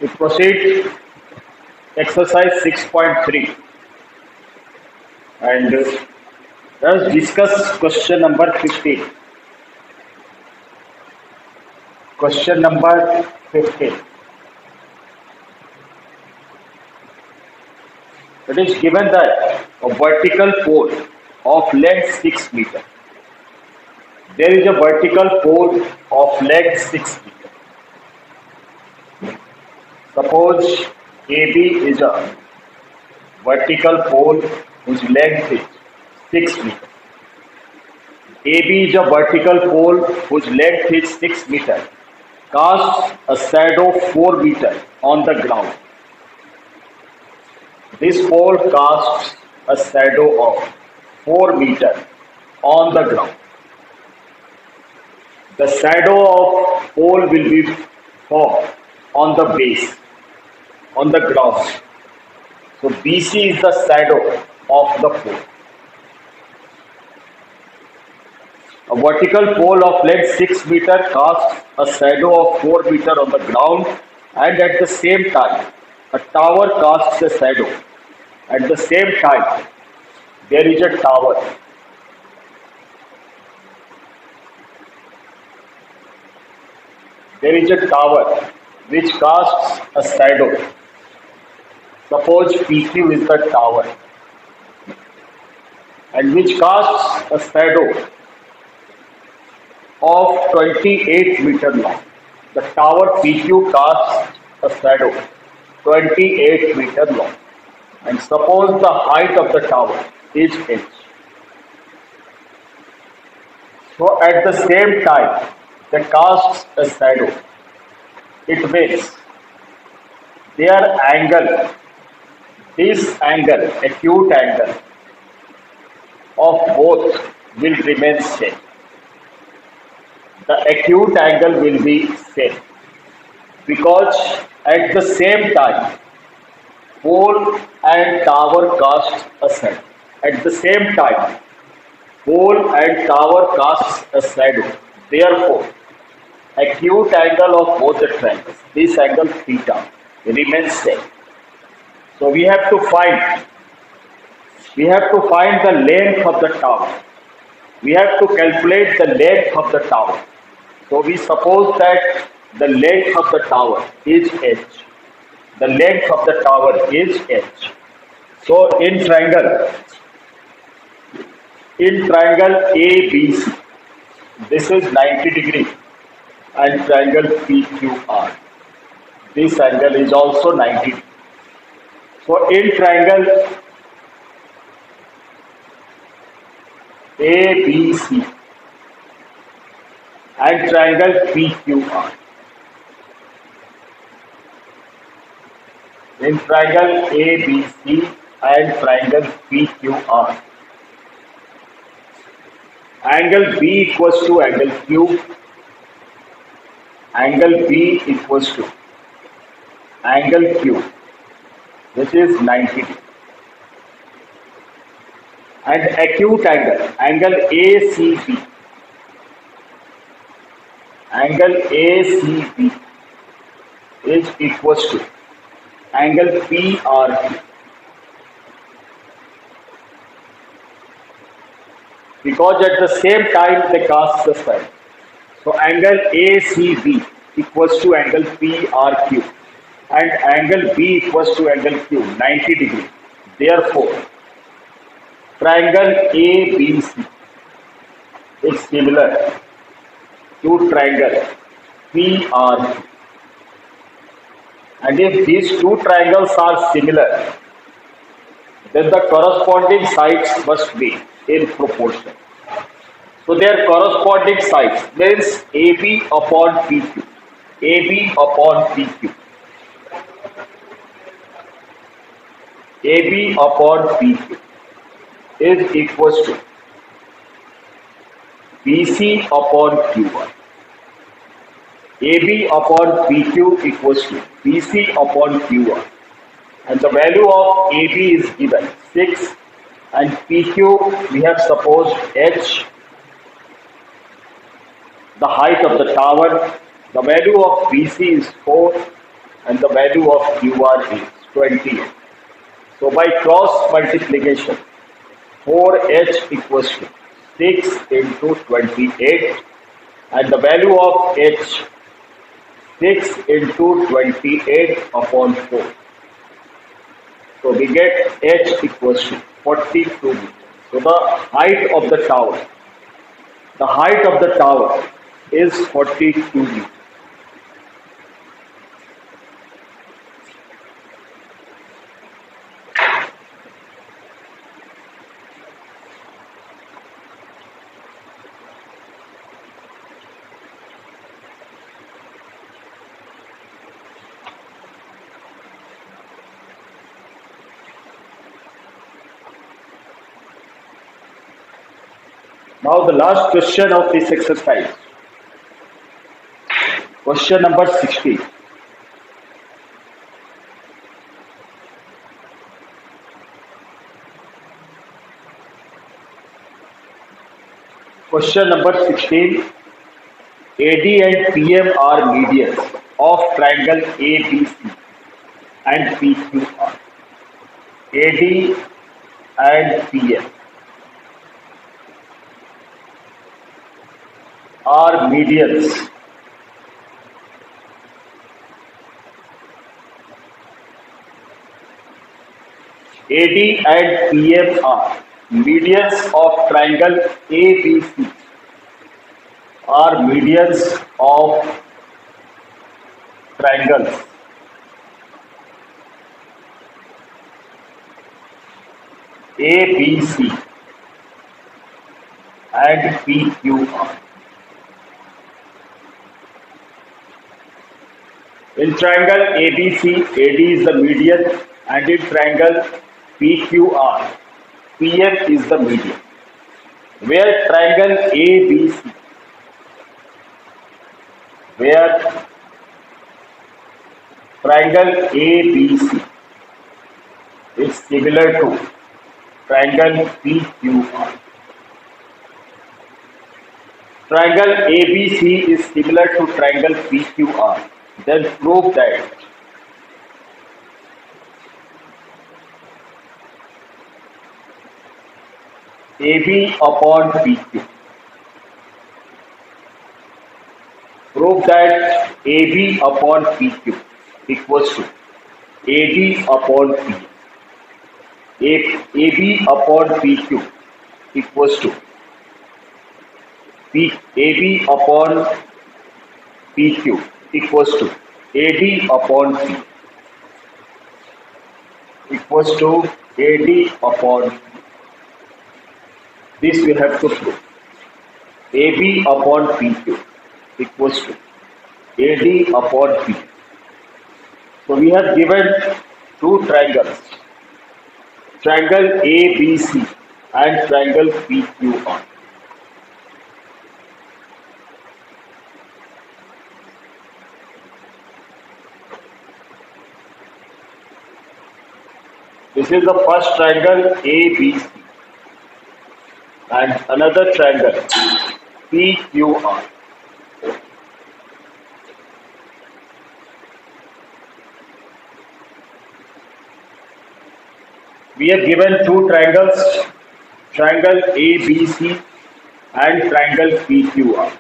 We proceed exercise 6.3 and let's discuss question number 15. Question number 15. It is given that a vertical pole of length 6 meter. There is a vertical pole of length 6 meter. Suppose AB is a vertical pole whose length is 6 meter. AB is a vertical pole whose length is 6 meter. Casts a shadow 4 meter on the ground. This pole casts a shadow of 4 meter on the ground. The shadow of pole will be formed on the base, on the ground. So BC is the shadow of the pole. A vertical pole of length 6 meter casts a shadow of 4 meter on the ground, and at the same time a tower casts a shadow. At the same time there is a tower. There is a tower which casts a shadow. Suppose PQ is the tower and which casts a shadow of 28 meter long. The tower PQ casts a shadow 28 meter long. And suppose the height of the tower is h. So at the same time they casts a shadow. It means their angle, this angle, acute angle of both will remain same. The acute angle will be same because at the same time pole and tower cast a shadow. At the same time pole and tower casts a shadow. Therefore, acute angle of both the triangles, this angle theta, remains same. So we have to find the length of the tower. We have to calculate the length of the tower. So we suppose that the length of the tower is h. The length of the tower is h. So in triangle ABC, this is 90 degree, and triangle PQR, this angle is also 90 degree. So in triangle ABC and triangle PQR, in triangle ABC and triangle PQR, angle B equals to angle Q, angle B equals to angle Q, which is 90 degree. And acute angle ACB, angle ACB is equals to angle PRQ, because at the same time they cast the shadow. So angle ACB equals to angle PRQ and angle B equals to angle Q, 90 degree. Therefore, triangle ABC is similar to triangle PRQ. And if these two triangles are similar, then the corresponding sides must be in proportion. So their corresponding sides means AB upon PQ, AB upon PQ, AB upon PQ is equals to BC upon Q1. AB upon PQ equals to BC upon Q1. And the value of AB is given 6 and PQ we have supposed H, the height of the tower. The value of BC is 4 and the value of QR is 28. So by cross multiplication, 4H equals to 6 into 28, and the value of H, 6 into 28 upon 4. So we get H equals to 42 meters. So the height of the tower is 42 meters. Now the last question of this exercise. Question number 16. Question number 16. AD and PM are medians of triangle ABC and PQR. AD and PM are medians AD and PM are medians of triangle ABC are medians of triangles ABC and PQR. In triangle ABC, AD is the median, and in triangle PQR, PM is the median. Where triangle ABC, where triangle ABC is similar to triangle PQR. Triangle ABC is similar to triangle PQR. Then prove that AB upon PQ. Prove that AB upon PQ equals to AD upon P. AB upon PQ equals to AB upon PQ equals to AD upon P equals to AD upon P. This we have to prove. AB upon PQ equals to AD upon P. So we have given two triangles, triangle ABC and triangle PQR. This is the first triangle ABC and another triangle PQR. We have given two triangles, triangle ABC and triangle PQR,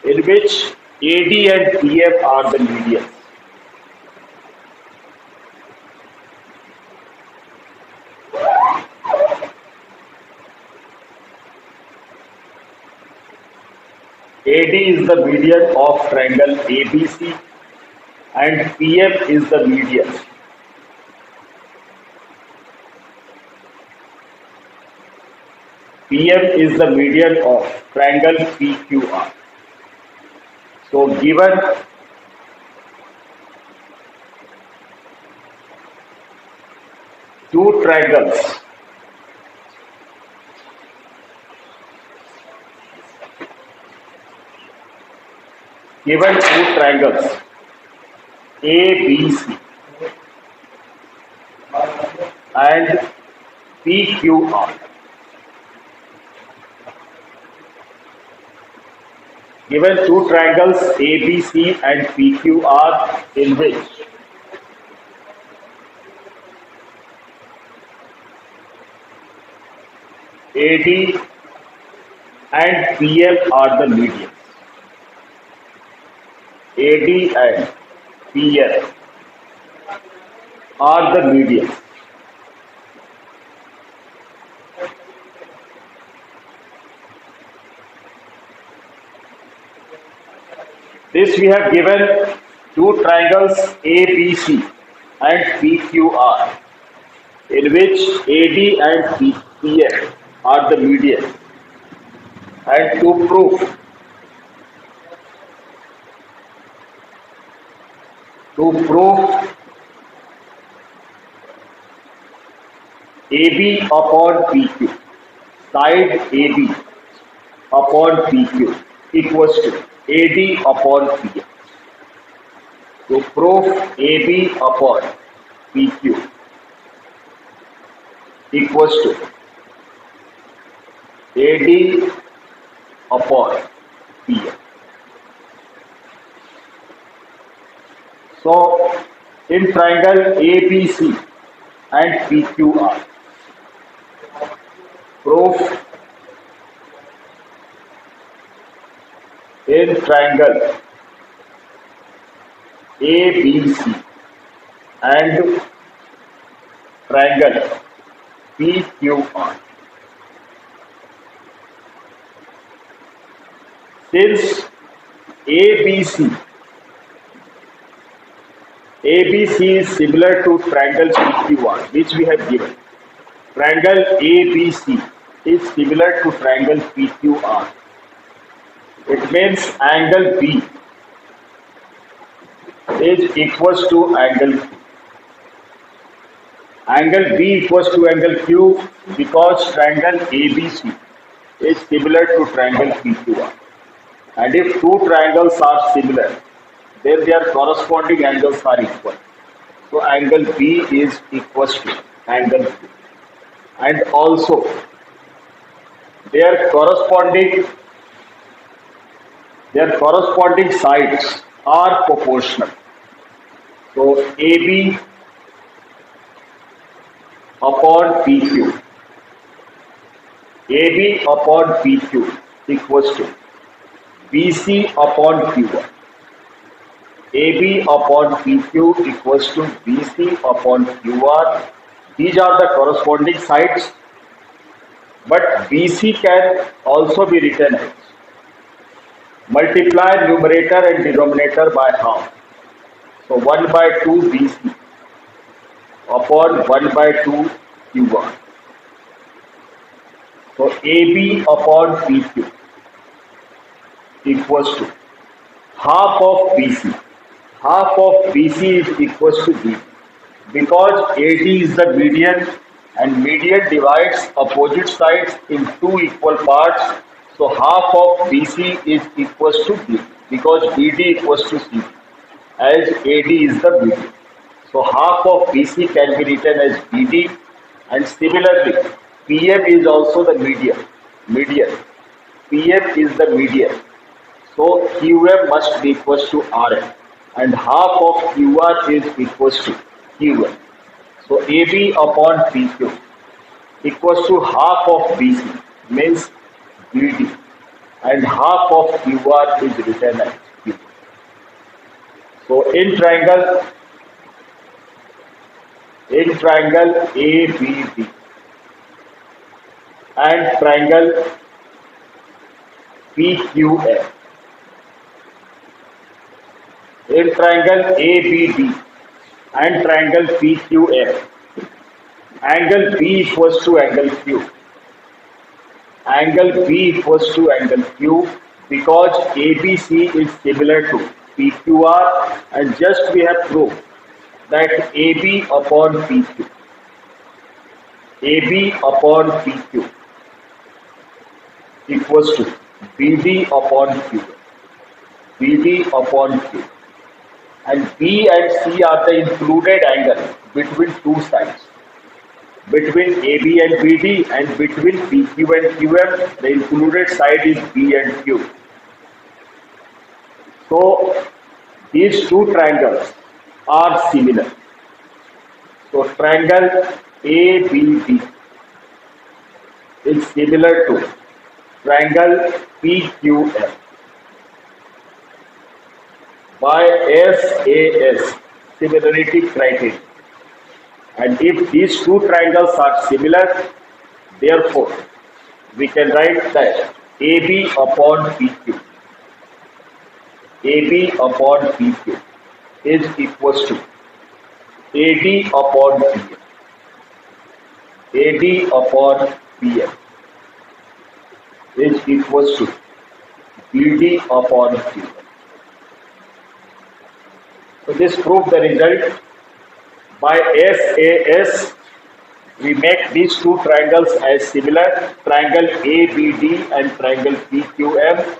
in which AD and PM are the medians. AD is the median of triangle ABC and PM is the median. PM is the median of triangle PQR. So given two triangles, ABC and PQR, given two triangles ABC and PQR in which AD and PM are the medians. AD and PM are the medians. This we have given two triangles ABC and PQR, in which AD and PM are the median. And to prove AB upon PQ, side AB upon PQ equals to AD upon PM. To prove AB upon PQ equals to AD upon PM. So, in triangle ABC and PQR, proof in triangle ABC and triangle PQR. Since ABC is similar to triangle PQR, which we have given. Triangle ABC is similar to triangle PQR. It means angle B is equals to angle Q. Angle B equals to angle Q because triangle ABC is similar to triangle PQR. And if two triangles are similar, then their corresponding angles are equal. So angle B is equals to angle Q. And also their corresponding sides are proportional. So AB upon PQ, AB upon PQ equals to BC upon Q1. AB upon PQ equals to BC upon QR. These are the corresponding sides, but BC can also be written as multiply numerator and denominator by half. So 1 by 2 BC upon 1 by 2 QR. So AB upon PQ equals to half of BC. Half of BC is equals to B, because AD is the median and median divides opposite sides in two equal parts. So half of BC is equals to B because BD equals to C, as AD is the median. So half of BC can be written as BD, and similarly PM is also the median. PM is the median. So QM must be equals to RM, and half of QR is equals to QM. So AB upon PQ equals to half of BC, means BD, and half of QR is written as Q. So in triangle ABD and triangle PQF, in triangle ABD and triangle PQF, angle B equals to angle Q. Angle B equals to angle Q because ABC is similar to PQR, and just we have proved that AB upon PQ equals to BD upon Q. And B and C are the included angle between two sides. Between AB and BD and between PQ and QM, the included side is B and Q. So these two triangles are similar. So triangle ABD is similar to triangle PQM by SAS similarity criteria. And if these two triangles are similar, therefore we can write that AB upon PQ, AB upon PQ is equals to AD upon PM, AD upon PM is equals to BD upon PM. So this proves the result. By SAS, we make these two triangles as similar, triangle ABD and triangle PQM.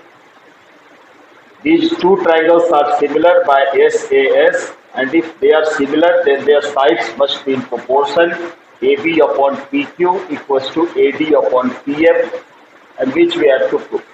These two triangles are similar by SAS, and if they are similar, then their sides must be in proportion. AB upon PQ equals to AD upon PM, and which we have to prove.